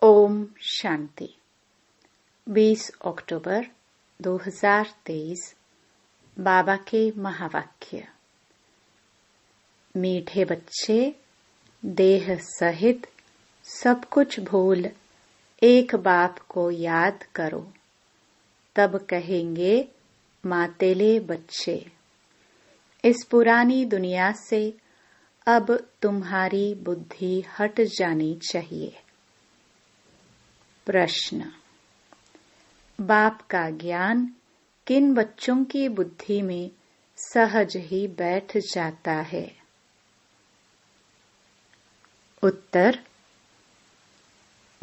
ओम शांति। 20 अक्टूबर 2023 बाबा के महावाक्य। मीठे बच्चे, देह सहित सब कुछ भूल एक बाप को याद करो, तब कहेंगे मातेले बच्चे। इस पुरानी दुनिया से अब तुम्हारी बुद्धि हट जानी चाहिए। प्रश्न। बाप का ज्ञान किन बच्चों की बुद्धि में सहज ही बैठ जाता है? उत्तर।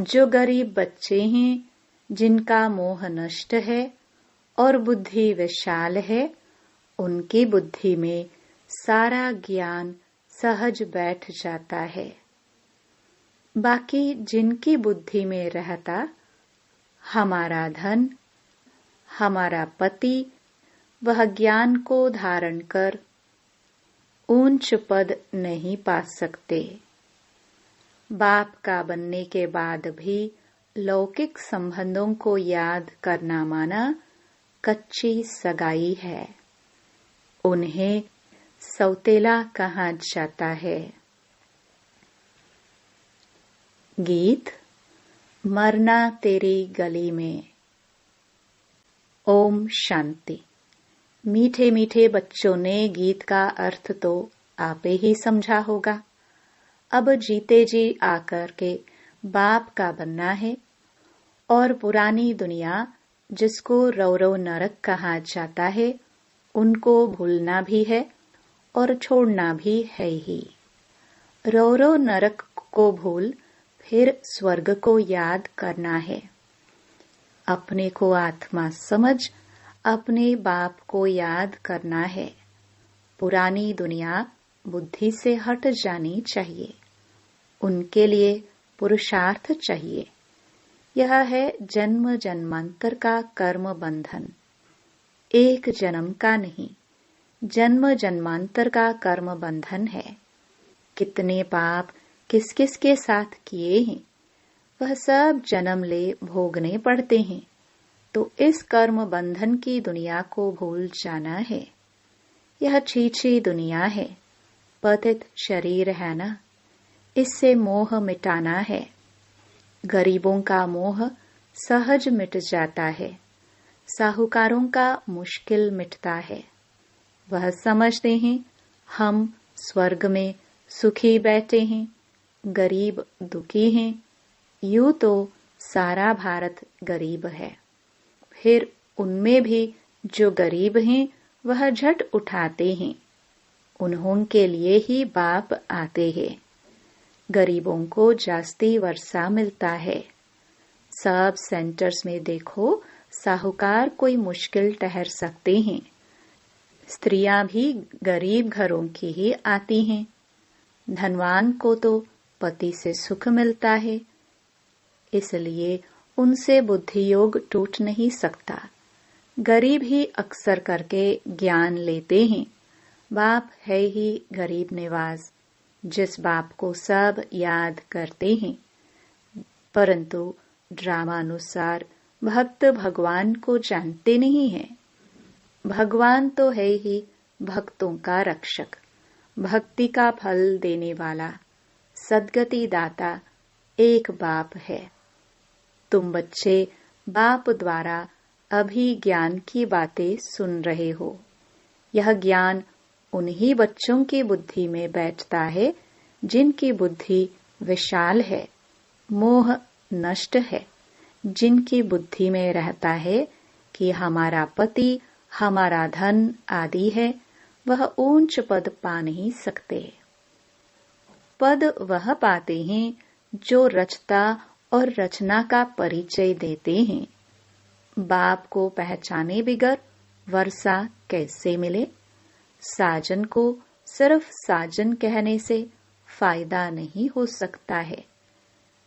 जो गरीब बच्चे हैं, जिनका मोह नष्ट है और बुद्धि विशाल है, उनकी बुद्धि में सारा ज्ञान सहज बैठ जाता है। बाकी जिनकी बुद्धि में रहता हमारा धन, हमारा पति, वह ज्ञान को धारण कर ऊंच पद नहीं पा सकते। बाप का बनने के बाद भी लौकिक संबंधों को याद करना माना कच्ची सगाई है। उन्हें सौतेला कहा जाता है। गीत। मरना तेरी गली में। ओम शांति। मीठे मीठे बच्चों ने गीत का अर्थ तो आपे ही समझा होगा। अब जीते जी आकर के बाप का बनना है और पुरानी दुनिया, जिसको रौरव नरक कहा जाता है, उनको भूलना भी है और छोड़ना भी है ही। रौरव नरक को भूल फिर स्वर्ग को याद करना है। अपने को आत्मा समझ अपने बाप को याद करना है। पुरानी दुनिया बुद्धि से हट जानी चाहिए। उनके लिए पुरुषार्थ चाहिए। यह है जन्म जन्मांतर का कर्म बंधन। एक जन्म का नहीं, जन्म जन्मांतर का कर्म बंधन है। कितने पाप किस किस के साथ किए हैं, वह सब जन्म ले भोगने पड़ते हैं। तो इस कर्म बंधन की दुनिया को भूल जाना है। यह छीछी दुनिया है, पतित शरीर है ना, इससे मोह मिटाना है। गरीबों का मोह सहज मिट जाता है। साहूकारों का मुश्किल मिटता है। वह समझते हैं हम स्वर्ग में सुखी बैठे हैं, गरीब दुखी हैं। यूं तो सारा भारत गरीब है, फिर उनमें भी जो गरीब हैं वह झट उठाते हैं। उन्हों के लिए ही बाप आते हैं। गरीबों को जास्ती वर्षा मिलता है। सब सेंटर्स में देखो, साहूकार कोई मुश्किल ठहर सकते हैं। स्त्रियां भी गरीब घरों की ही आती हैं। धनवान को तो पति से सुख मिलता है, इसलिए उनसे बुद्धि योग टूट नहीं सकता। गरीब ही अक्सर करके ज्ञान लेते हैं। बाप है ही गरीब निवाज, जिस बाप को सब याद करते हैं। परंतु ड्रामानुसार भक्त भगवान को जानते नहीं हैं। भगवान तो है ही भक्तों का रक्षक, भक्ति का फल देने वाला, सद्गति दाता एक बाप है। तुम बच्चे बाप द्वारा अभी ज्ञान की बातें सुन रहे हो। यह ज्ञान उन्हीं बच्चों की बुद्धि में बैठता है जिनकी बुद्धि विशाल है, मोह नष्ट है, जिनकी बुद्धि में रहता है कि हमारा पति, हमारा धन आदि है, वह ऊंच पद पा नहीं सकते। पद वह पाते हैं जो रचता और रचना का परिचय देते हैं। बाप को पहचाने बिगर वर्षा कैसे मिले? साजन को सिर्फ साजन कहने से फायदा नहीं हो सकता है।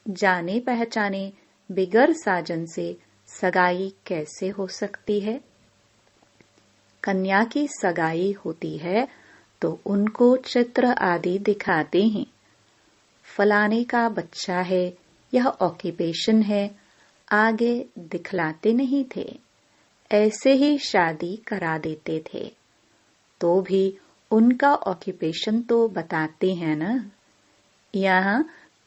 जाने पहचाने बिगर साजन से सगाई कैसे हो सकती है? कन्या की सगाई होती है तो उनको चित्र आदि दिखाते हैं। फलाने का बच्चा है, यह ऑक्यूपेशन है, आगे दिखलाते नहीं थे, ऐसे ही शादी करा देते थे। तो भी उनका ऑक्यूपेशन तो बताते हैं ना। यहाँ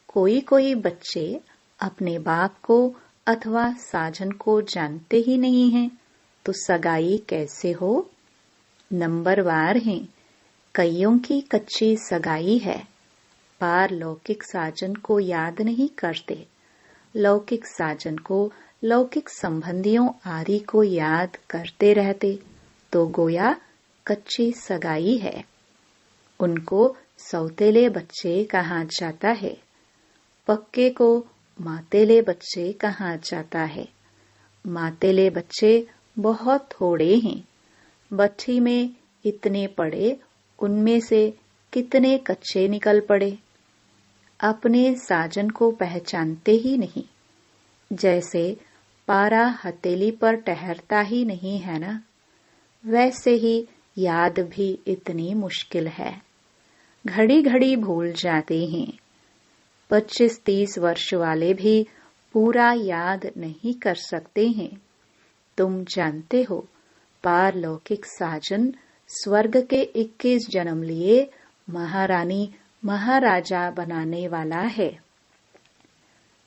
कोई कोई बच्चे अपने बाप को अथवा साजन को जानते ही नहीं हैं, तो सगाई कैसे हो? नंबरवार हैं। कईयों की कच्ची सगाई है, पारलौकिक साजन को याद नहीं करते, लौकिक साजन को, लौकिक संबंधियों आदि को याद करते रहते, तो गोया कच्ची सगाई है। उनको सौतेले बच्चे कहा जाता है, पक्के को मातेले बच्चे कहा जाता है। मातेले बच्चे बहुत थोड़े हैं, भट्ठी में इतने पड़े, उनमें से कितने कच्चे निकल पड़े। अपने साजन को पहचानते ही नहीं, जैसे पारा हथेली पर ठहरता ही नहीं है ना, वैसे ही याद भी इतनी मुश्किल है। घड़ी घड़ी भूल जाते हैं। 25-30 वर्ष वाले भी पूरा याद नहीं कर सकते हैं। तुम जानते हो, पारलौकिक साजन स्वर्ग के 21 जन्म लिए महारानी महाराजा बनाने वाला है।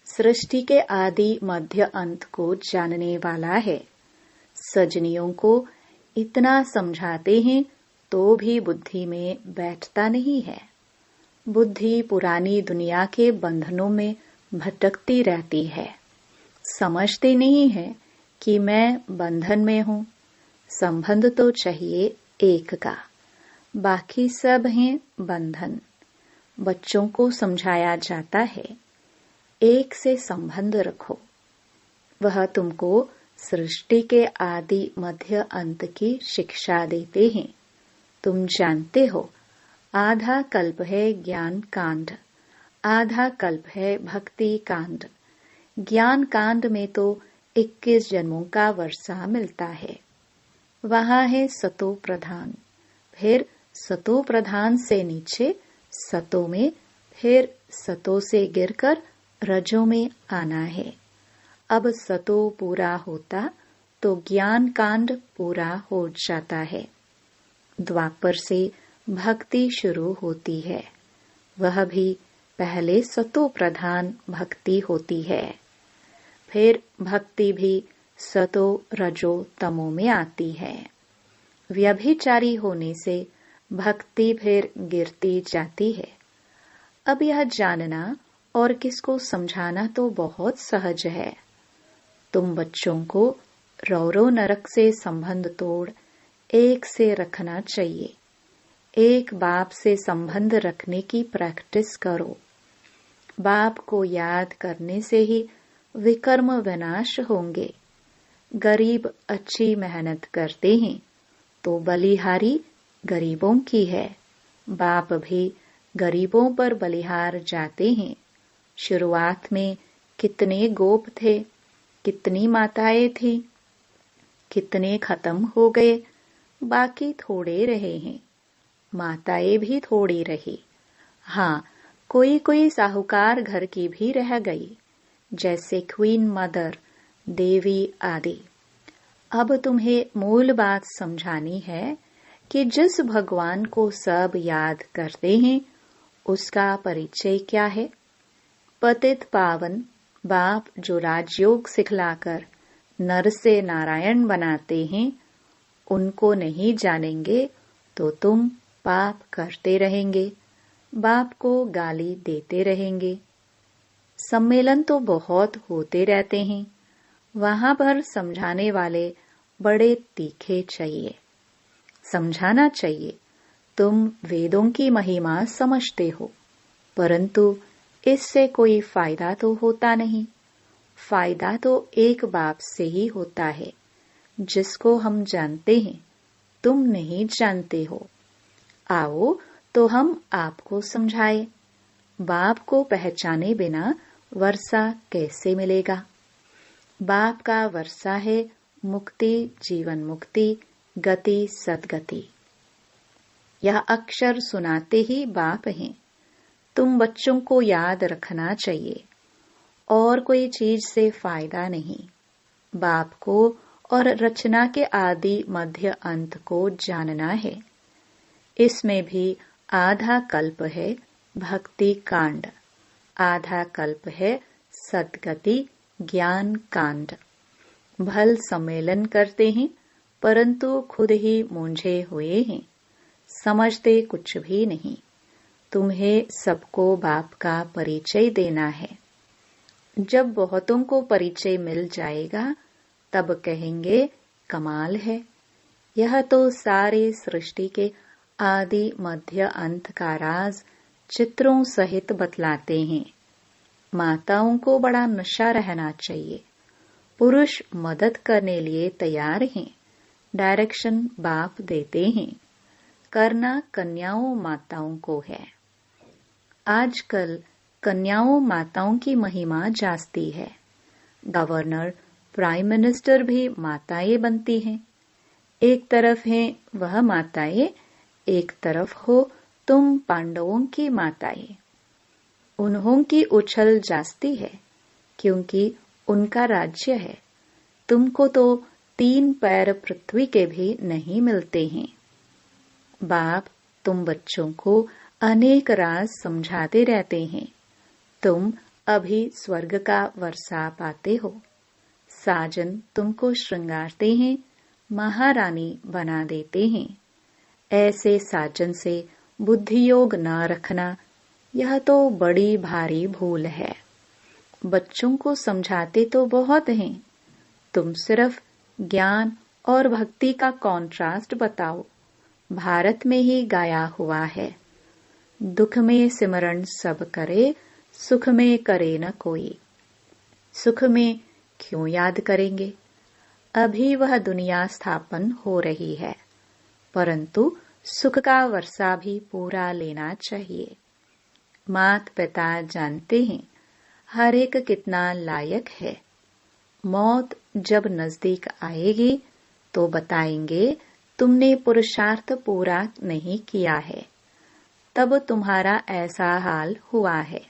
सृष्टि के आदि मध्य अंत को जानने वाला है। सजनियों को इतना समझाते हैं तो भी बुद्धि में बैठता नहीं है। बुद्धि पुरानी दुनिया के बंधनों में भटकती रहती है। समझते नहीं है कि मैं बंधन में हूँ। संबंध तो चाहिए एक का, बाकी सब हैं बंधन। बच्चों को समझाया जाता है, एक से संबंध रखो। वह तुमको सृष्टि के आदि मध्य अंत की शिक्षा देते हैं। तुम जानते हो, आधा कल्प है ज्ञान कांड, आधा कल्प है भक्ति कांड। ज्ञान कांड में तो 21 जन्मों का वर्षा मिलता है। वहाँ है सतो प्रधान, फिर सतो प्रधान से नीचे सतो में, फिर सतो से गिरकर रजो में आना है। अब सतो पूरा होता तो ज्ञान कांड पूरा हो जाता है। द्वापर से भक्ति शुरू होती है, वह भी पहले सतो प्रधान भक्ति होती है। फिर भक्ति भी सतो रजो तमो में आती है। व्यभिचारी होने से भक्ति फिर गिरती जाती है। अब यह जानना और किसको समझाना तो बहुत सहज है। तुम बच्चों को रौरो नरक से संबंध तोड़ एक से रखना चाहिए। एक बाप से संबंध रखने की प्रैक्टिस करो। बाप को याद करने से ही विकर्म विनाश होंगे। गरीब अच्छी मेहनत करते हैं तो बलिहारी गरीबों की है। बाप भी गरीबों पर बलिहार जाते हैं। शुरुआत में कितने गोप थे, कितनी माताएं थी, कितने खत्म हो गए, बाकी थोड़े रहे हैं। माताएं भी थोड़ी रही। हाँ, कोई कोई साहूकार घर की भी रह गई, जैसे क्वीन मदर, देवी आदि। अब तुम्हें मूल बात समझानी है कि जिस भगवान को सब याद करते हैं, उसका परिचय क्या है। पतित पावन बाप जो राजयोग सिखलाकर नर से नारायण बनाते हैं, उनको नहीं जानेंगे तो तुम पाप करते रहेंगे, बाप को गाली देते रहेंगे। सम्मेलन तो बहुत होते रहते हैं, वहां पर समझाने वाले बड़े तीखे चाहिए। समझाना चाहिए, तुम वेदों की महिमा समझते हो, परंतु इससे कोई फायदा तो होता नहीं। फायदा तो एक बाप से ही होता है, जिसको हम जानते हैं, तुम नहीं जानते हो। आओ तो हम आपको समझाए। बाप को पहचाने बिना वर्षा कैसे मिलेगा। बाप का वर्षा है मुक्ति, जीवन मुक्ति, गति सदगति। यह अक्षर सुनाते ही बाप हैं। तुम बच्चों को याद रखना चाहिए। और कोई चीज से फायदा नहीं। बाप को और रचना के आदि मध्य अंत को जानना है। इसमें भी आधा कल्प है भक्ति कांड, आधा कल्प है सद्गति ज्ञान कांड। भल सम्मेलन करते हैं परंतु खुद ही मूंझे हुए हैं, समझते कुछ भी नहीं। तुम्हें सबको बाप का परिचय देना है। जब बहुतों को परिचय मिल जाएगा तब कहेंगे कमाल है, यह तो सारे सृष्टि के आदि मध्य अंत का राज चित्रों सहित बतलाते हैं। माताओं को बड़ा नशा रहना चाहिए। पुरुष मदद करने लिए तैयार हैं, डायरेक्शन बाप देते हैं। करना कन्याओं माताओं को है। आजकल कन्याओं माताओं की महिमा जास्ती है। गवर्नर प्राइम मिनिस्टर भी माताएं बनती हैं। एक तरफ है वह माताएं, एक तरफ हो तुम पांडवों की माताएं। उन्हों की उछल जास्ती है क्योंकि उनका राज्य है। तुमको तो 3 पैर पृथ्वी के भी नहीं मिलते हैं। बाप तुम बच्चों को अनेक राज समझाते रहते हैं। तुम अभी स्वर्ग का वर्षा पाते हो। साजन तुमको श्रृंगारते हैं, महारानी बना देते हैं। ऐसे साजन से बुद्धि योग न रखना, यह तो बड़ी भारी भूल है। बच्चों को समझाते तो बहुत हैं, तुम सिर्फ ज्ञान और भक्ति का कॉन्ट्रास्ट बताओ। भारत में ही गाया हुआ है, दुख में सिमरण सब करे, सुख में करे न कोई। सुख में क्यों याद करेंगे? अभी वह दुनिया स्थापन हो रही है, परंतु सुख का वर्षा भी पूरा लेना चाहिए। मात पिता जानते हैं हर एक कितना लायक है। मौत जब नजदीक आएगी तो बताएंगे तुमने पुरुषार्थ पूरा नहीं किया है, तब तुम्हारा ऐसा हाल हुआ है।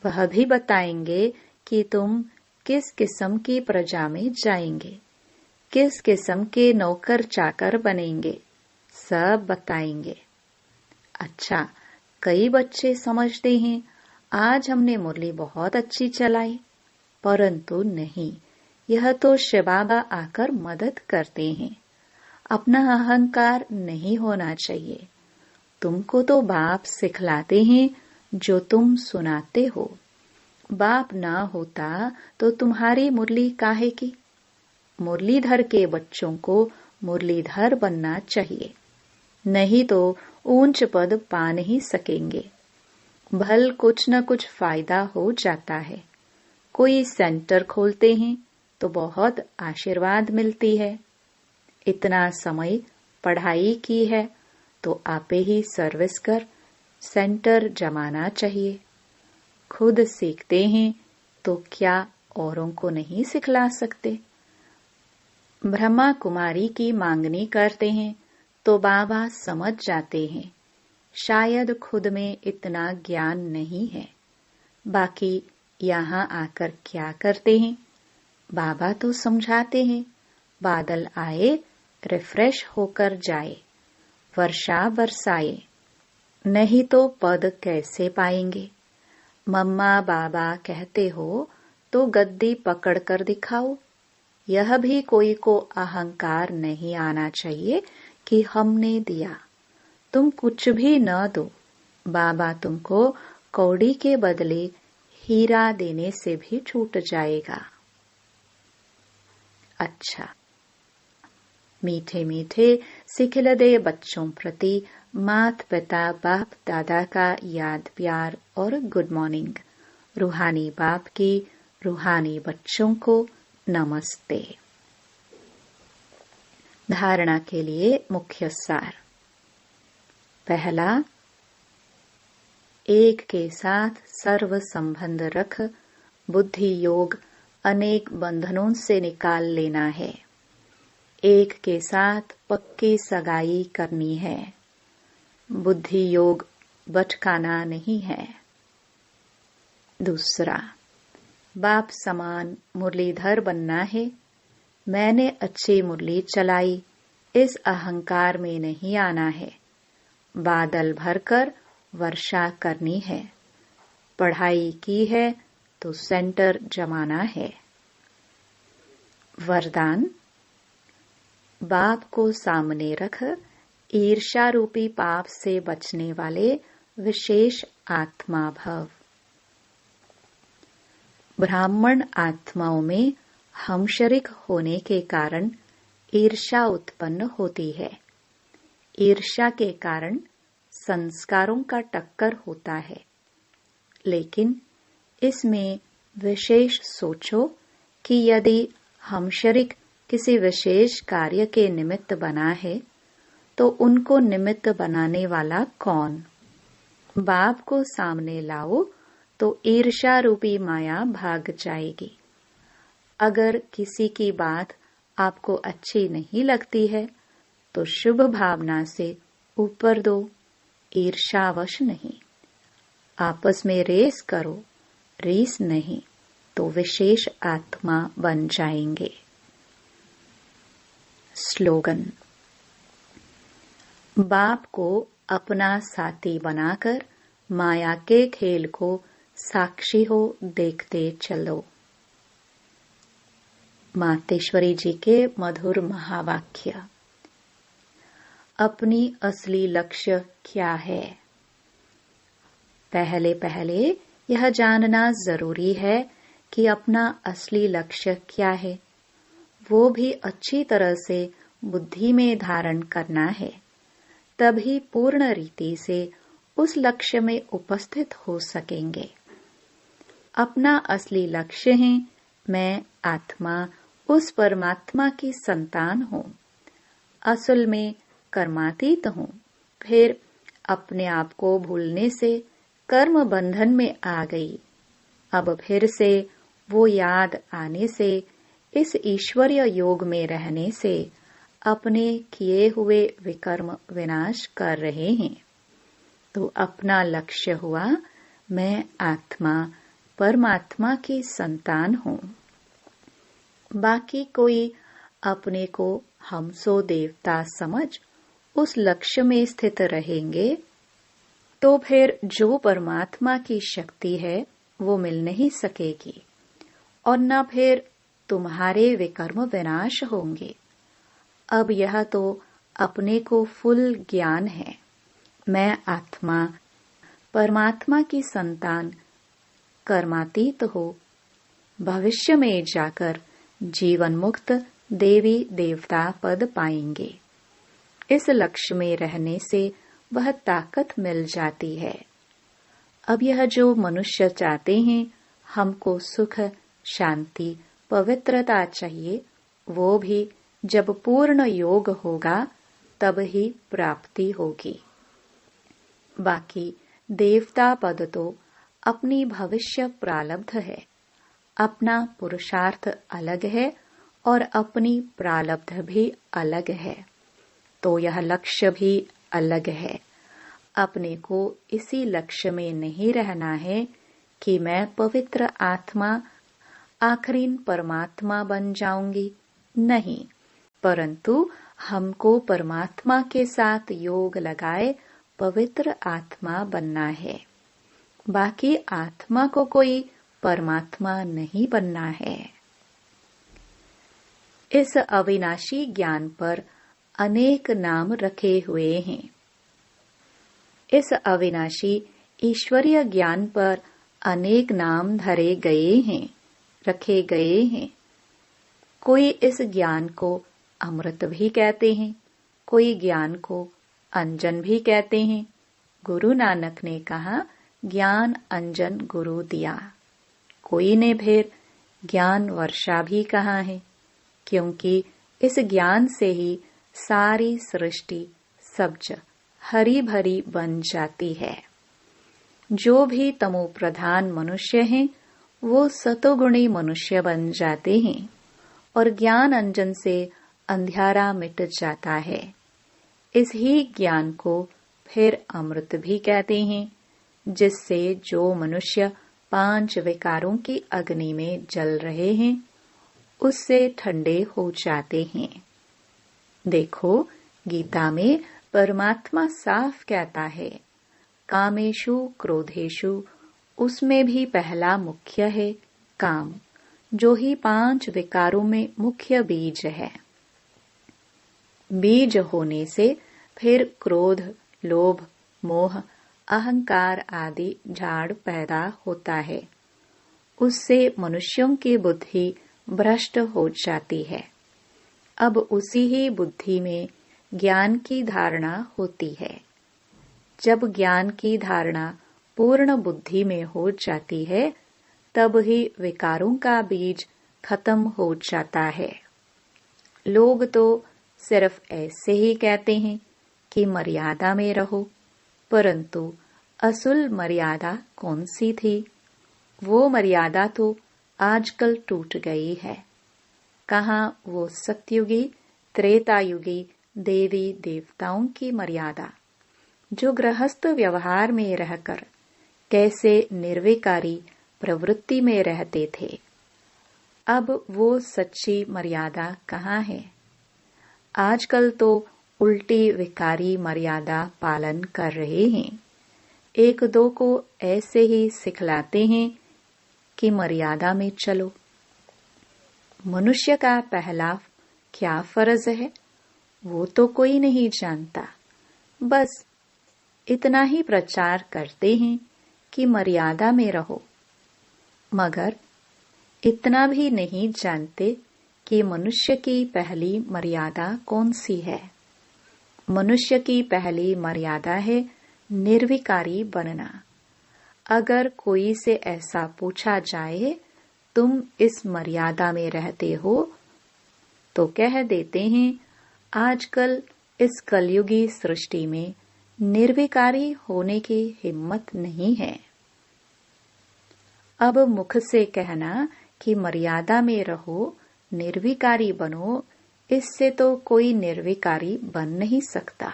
वह भी बताएंगे कि तुम किस किस्म की प्रजा में जाएंगे, किस किस्म के नौकर चाकर बनेंगे, सब बताएंगे। अच्छा, कई बच्चे समझते हैं आज हमने मुरली बहुत अच्छी चलाई, परंतु नहीं, यह तो शिव बाबा आकर मदद करते हैं। अपना अहंकार नहीं होना चाहिए। तुमको तो बाप सिखलाते हैं जो तुम सुनाते हो। बाप ना होता तो तुम्हारी मुरली काहे की? मुरलीधर के बच्चों को मुरलीधर बनना चाहिए, नहीं तो ऊंच पद पा नहीं सकेंगे। भल कुछ न कुछ फायदा हो जाता है। कोई सेंटर खोलते हैं तो बहुत आशीर्वाद मिलती है। इतना समय पढ़ाई की है तो आपे ही सर्विस कर सेंटर जमाना चाहिए। खुद सीखते हैं तो क्या औरों को नहीं सिखला सकते? ब्रह्मा कुमारी की मांगनी करते हैं तो बाबा समझ जाते हैं शायद खुद में इतना ज्ञान नहीं है। बाकी यहाँ आकर क्या करते हैं? बाबा तो समझाते हैं बादल आए रिफ्रेश होकर जाए, वर्षा बरसाए, नहीं तो पद कैसे पाएंगे? मम्मा बाबा कहते हो तो गद्दी पकड़ कर दिखाओ। यह भी कोई को अहंकार नहीं आना चाहिए कि हमने दिया। तुम कुछ भी न दो, बाबा तुमको कौड़ी के बदले हीरा देने से भी छूट जाएगा। अच्छा, मीठे मीठे सिखिलदे बच्चों प्रति मात पिता बाप दादा का याद प्यार और गुड मॉर्निंग। रूहानी बाप की रूहानी बच्चों को नमस्ते। धारणा के लिए मुख्य सार। पहला, एक के साथ सर्व संबंध रख बुद्धि योग अनेक बंधनों से निकाल लेना है। एक के साथ पक्की सगाई करनी है। बुद्धि योग भटकाना नहीं है। दूसरा, बाप समान मुरलीधर बनना है। मैंने अच्छी मुरली चलाई, इस अहंकार में नहीं आना है। बादल भरकर वर्षा करनी है। पढ़ाई की है तो सेंटर जमाना है। वरदान। बाप को सामने रख ईर्ष्या रूपी पाप से बचने वाले विशेष आत्मा भव। ब्राह्मण आत्माओं में हम शरीक होने के कारण ईर्ष्या उत्पन्न होती है। ईर्ष्या के कारण संस्कारों का टक्कर होता है। लेकिन इसमें विशेष सोचो कि यदि हम शरीक किसी विशेष कार्य के निमित्त बना है तो उनको निमित्त बनाने वाला कौन? बाप को सामने लाओ तो ईर्ष्या रूपी माया भाग जाएगी। अगर किसी की बात आपको अच्छी नहीं लगती है तो शुभ भावना से ऊपर दो, ईर्ष्यावश नहीं। आपस में रेस करो, रेस नहीं तो विशेष आत्मा बन जाएंगे। स्लोगन। बाप को अपना साथी बनाकर माया के खेल को साक्षी हो देखते चलो। मातेश्वरी जी के मधुर महावाक्य। अपनी असली लक्ष्य क्या है? पहले पहले यह जानना जरूरी है कि अपना असली लक्ष्य क्या है। वो भी अच्छी तरह से बुद्धि में धारण करना है, तभी पूर्ण रीति से उस लक्ष्य में उपस्थित हो सकेंगे। अपना असली लक्ष्य है मैं आत्मा उस परमात्मा की संतान हूँ। असल में कर्मातीत हूँ। फिर अपने आप को भूलने से कर्म बंधन में आ गई। अब फिर से वो याद आने से, इस ईश्वरीय योग में रहने से अपने किए हुए विकर्म विनाश कर रहे हैं। तो अपना लक्ष्य हुआ मैं आत्मा परमात्मा की संतान हूँ। बाकी कोई अपने को हमसो देवता समझ उस लक्ष्य में स्थित रहेंगे तो फिर जो परमात्मा की शक्ति है वो मिल नहीं सकेगी और न फिर तुम्हारे विकर्म विनाश होंगे। अब यह तो अपने को फुल ज्ञान है। मैं आत्मा परमात्मा की संतान कर्मातीत हो भविष्य में जाकर जीवन मुक्त देवी देवता पद पाएंगे। इस लक्ष्य में रहने से वह ताकत मिल जाती है। अब यह जो मनुष्य चाहते हैं हमको सुख शांति पवित्रता चाहिए, वो भी जब पूर्ण योग होगा तब ही प्राप्ति होगी। बाकी देवता पद तो अपनी भविष्य प्रारब्ध है। अपना पुरुषार्थ अलग है और अपनी प्रारब्ध भी अलग है, तो यह लक्ष्य भी अलग है। अपने को इसी लक्ष्य में नहीं रहना है कि मैं पवित्र आत्मा आखिरीन परमात्मा बन जाऊंगी, नहीं, परंतु हमको परमात्मा के साथ योग लगाए पवित्र आत्मा बनना है। बाकी आत्मा को कोई परमात्मा नहीं बनना है। इस अविनाशी ज्ञान पर अनेक नाम रखे हुए हैं। इस अविनाशी ईश्वरीय ज्ञान पर अनेक नाम धरे गए हैं, रखे गए हैं। कोई इस ज्ञान को अमृत भी कहते हैं, कोई ज्ञान को अंजन भी कहते हैं। गुरु नानक ने कहा ज्ञान अंजन गुरु दिया। कोई ने फिर ज्ञान वर्षा भी कहा है, क्योंकि इस ज्ञान से ही सारी सृष्टि सब्ज हरी भरी बन जाती है। जो भी तमो प्रधान मनुष्य हैं वो सतोगुणी मनुष्य बन जाते हैं और ज्ञान अंजन से अंधियारा मिट जाता है। इस ही ज्ञान को फिर अमृत भी कहते हैं, जिससे जो मनुष्य 5 विकारों की अग्नि में जल रहे हैं, उससे ठंडे हो जाते हैं। देखो, गीता में परमात्मा साफ कहता है, कामेषु क्रोधेषु, उसमें भी पहला मुख्य है काम, जो ही 5 विकारों में मुख्य बीज है। बीज होने से फिर क्रोध, लोभ, मोह, अहंकार आदि झाड़ पैदा होता है। उससे मनुष्यों की बुद्धि भ्रष्ट हो जाती है। अब उसी ही बुद्धि में ज्ञान की धारणा होती है। जब ज्ञान की धारणा पूर्ण बुद्धि में हो जाती है, तब ही विकारों का बीज खत्म हो जाता है। लोग तो सिर्फ ऐसे ही कहते हैं कि मर्यादा में रहो, परंतु असल मर्यादा कौन सी थी? वो मर्यादा तो आजकल टूट गई है। कहाँ वो सतयुगी, त्रेतायुगी देवी देवताओं की मर्यादा, जो गृहस्थ व्यवहार में रहकर कैसे निर्विकारी प्रवृत्ति में रहते थे। अब वो सच्ची मर्यादा कहाँ है? आजकल तो उल्टी विकारी मर्यादा पालन कर रहे हैं। एक दो को ऐसे ही सिखलाते हैं कि मर्यादा में चलो। मनुष्य का पहला क्या फर्ज है, वो तो कोई नहीं जानता। बस इतना ही प्रचार करते हैं कि मर्यादा में रहो, मगर इतना भी नहीं जानते कि मनुष्य की पहली मर्यादा कौन सी है। मनुष्य की पहली मर्यादा है निर्विकारी बनना। अगर कोई से ऐसा पूछा जाए, तुम इस मर्यादा में रहते हो, तो कह देते हैं, आजकल इस कलयुगी सृष्टि में निर्विकारी होने की हिम्मत नहीं है। अब मुख से कहना कि मर्यादा में रहो, निर्विकारी बनो, इससे तो कोई निर्विकारी बन नहीं सकता।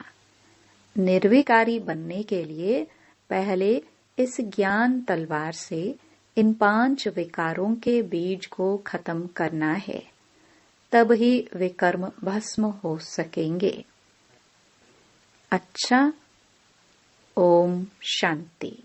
निर्विकारी बनने के लिए पहले इस ज्ञान तलवार से इन 5 विकारों के बीज को खत्म करना है, तब ही विकर्म भस्म हो सकेंगे। अच्छा, ओम शांति।